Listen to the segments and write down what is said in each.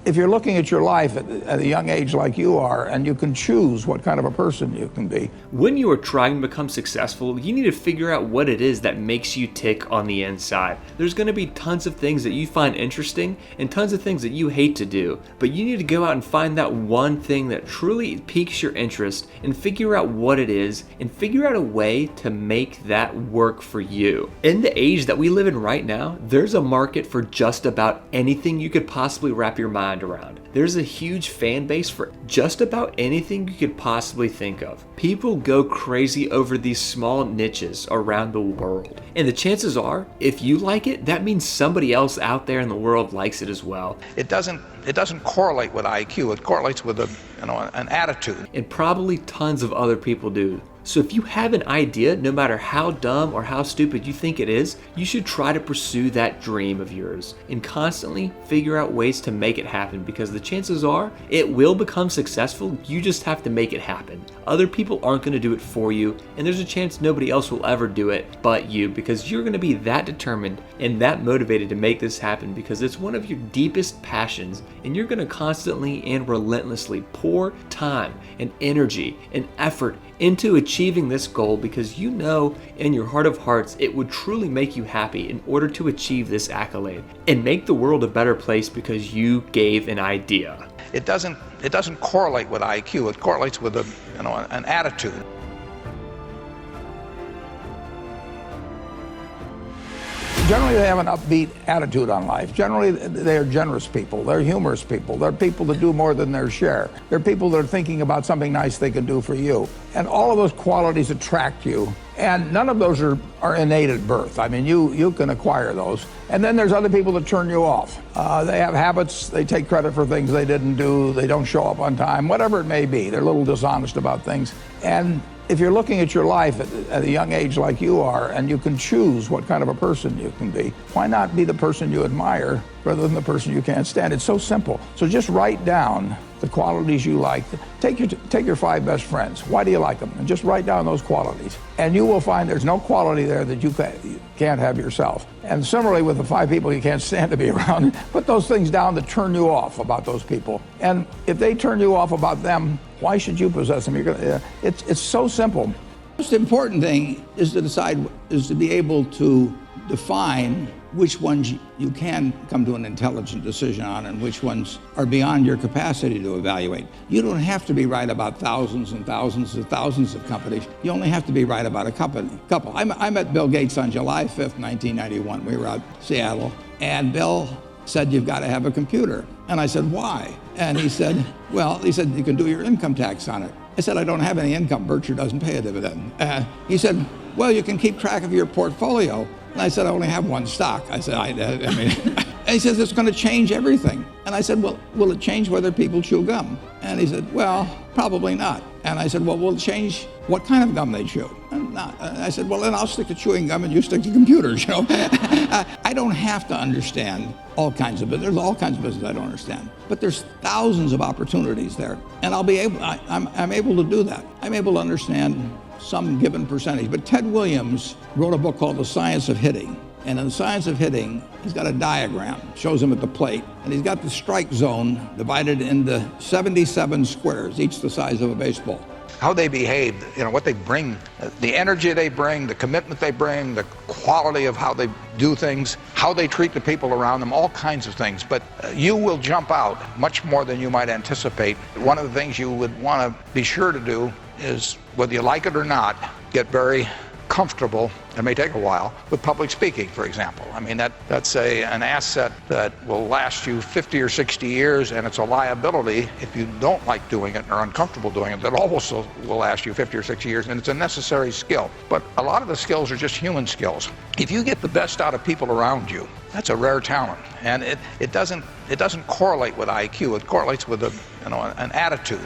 if you're looking at your life at a young age like you are, and you can choose what kind of a person you can be. When you are trying to become successful, you need to figure out what it is that makes you tick on the inside. There's going to be tons of things that you find interesting and tons of things that you hate to do, but you need to go out and find that one thing that truly piques your interest and figure out what it is and figure out a way to make that work for you. In the age that we live in right now, there's a market for just about anything you could possibly wrap your mind around. There's a huge fan base for just about anything you could possibly think of. People go crazy over these small niches around the world. And the chances are, if you like it, that means somebody else out there in the world likes it as well. It doesn't correlate with IQ. It correlates with an attitude. And probably tons of other people do. So if you have an idea, no matter how dumb or how stupid you think it is, you should try to pursue that dream of yours and constantly figure out ways to make it happen, because the chances are it will become successful. You just have to make it happen. Other people aren't going to do it for you, and there's a chance nobody else will ever do it but you, because you're going to be that determined and that motivated to make this happen, because it's one of your deepest passions, and you're going to constantly and relentlessly pour time and energy and effort into achieving this goal, because you know in your heart of hearts it would truly make you happy in order to achieve this accolade and make the world a better place because you gave an idea. It doesn't correlate with IQ. It correlates with an attitude. Generally, they have an upbeat attitude on life. Generally, they're generous people. They're humorous people. They're people that do more than their share. They're people that are thinking about something nice they can do for you. And all of those qualities attract you. And none of those are innate at birth. I mean, you can acquire those. And then there's other people that turn you off. They have habits. They take credit for things they didn't do. They don't show up on time, whatever it may be. They're a little dishonest about things. And if you're looking at your life at a young age like you are, and you can choose what kind of a person you can be, why not be the person you admire rather than the person you can't stand? It's so simple. So just write down the qualities you like. Take your 5 best friends. Why do you like them? And just write down those qualities. And you will find there's no quality there that you can't have yourself. And similarly with the 5 people you can't stand to be around, put those things down that turn you off about those people. And if they turn you off about them, why should you possess them? It's so simple. The most important thing is to be able to define which ones you can come to an intelligent decision on and which ones are beyond your capacity to evaluate. You don't have to be right about thousands and thousands and thousands of companies. You only have to be right about a couple. I met Bill Gates on July 5th, 1991. We were out in Seattle, and Bill said, "You've got to have a computer." And I said, "Why?" And he said, "You can do your income tax on it." I said, "I don't have any income. Berkshire doesn't pay a dividend." He said, "Well, you can keep track of your portfolio." And I said, "I only have one stock." I said, I mean, and he says, "It's going to change everything." And I said, "Well, will it change whether people chew gum?" And he said, "Well, probably not." And I said, "Well, will it change what kind of gum they chew?" And not. And I said, "Well, then I'll stick to chewing gum and you stick to computers, you know." I don't have to understand all kinds of business. There's all kinds of business I don't understand. But there's thousands of opportunities there. And I'm able to do that. I'm able to understand some given percentage. But Ted Williams wrote a book called The Science of Hitting. And in The Science of Hitting, he's got a diagram, shows him at the plate. And he's got the strike zone divided into 77 squares, each the size of a baseball. How they behave, what they bring, the energy they bring, the commitment they bring, the quality of how they do things, how they treat the people around them, all kinds of things. But you will jump out much more than you might anticipate. One of the things you would want to be sure to do is, whether you like it or not, get very comfortable, it may take a while, with public speaking, for example. I mean, that's an asset that will last you 50 or 60 years, and it's a liability if you don't like doing it or are uncomfortable doing it. That also will last you 50 or 60 years, and it's a necessary skill. But a lot of the skills are just human skills. If you get the best out of people around you, that's a rare talent, and it doesn't correlate with IQ. It correlates with an attitude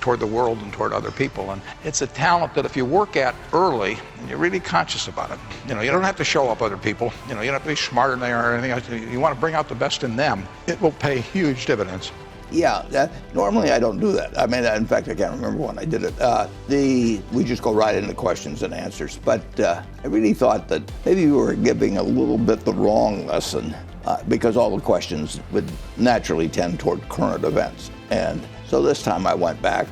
toward the world and toward other people. And it's a talent that if you work at early and you're really conscious about it, you don't have to show up other people. You don't have to be smarter than they are or anything else. You want to bring out the best in them. It will pay huge dividends. Yeah, normally I don't do that. I mean, in fact, I can't remember when I did it. We just go right into questions and answers. But I really thought that maybe we were giving a little bit the wrong lesson because all the questions would naturally tend toward current events. And so this time I went back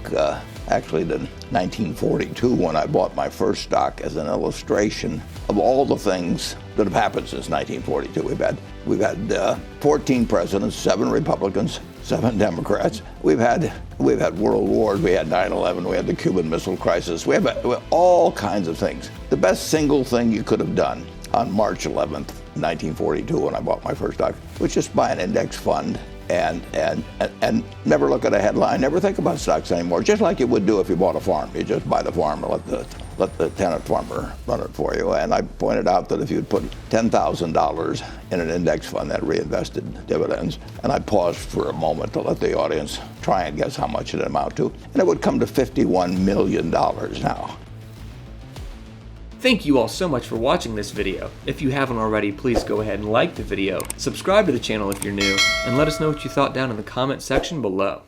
actually to 1942 when I bought my first stock as an illustration of all the things that have happened since 1942. We've had 14 presidents, 7 Republicans, 7 Democrats. We've had world wars. We had 9/11. We had the Cuban Missile Crisis. We have all kinds of things. The best single thing you could have done on March 11th, 1942, when I bought my first stock, was just buy an index fund and never look at a headline, never think about stocks anymore. Just like you would do if you bought a farm. You just buy the farm and let the tenant farmer run it for you. And I pointed out that if you'd put $10,000 in an index fund that reinvested dividends, and I paused for a moment to let the audience try and guess how much it'd amount to, and it would come to $51 million now. Thank you all so much for watching this video. If you haven't already, please go ahead and like the video, subscribe to the channel if you're new, and let us know what you thought down in the comment section below.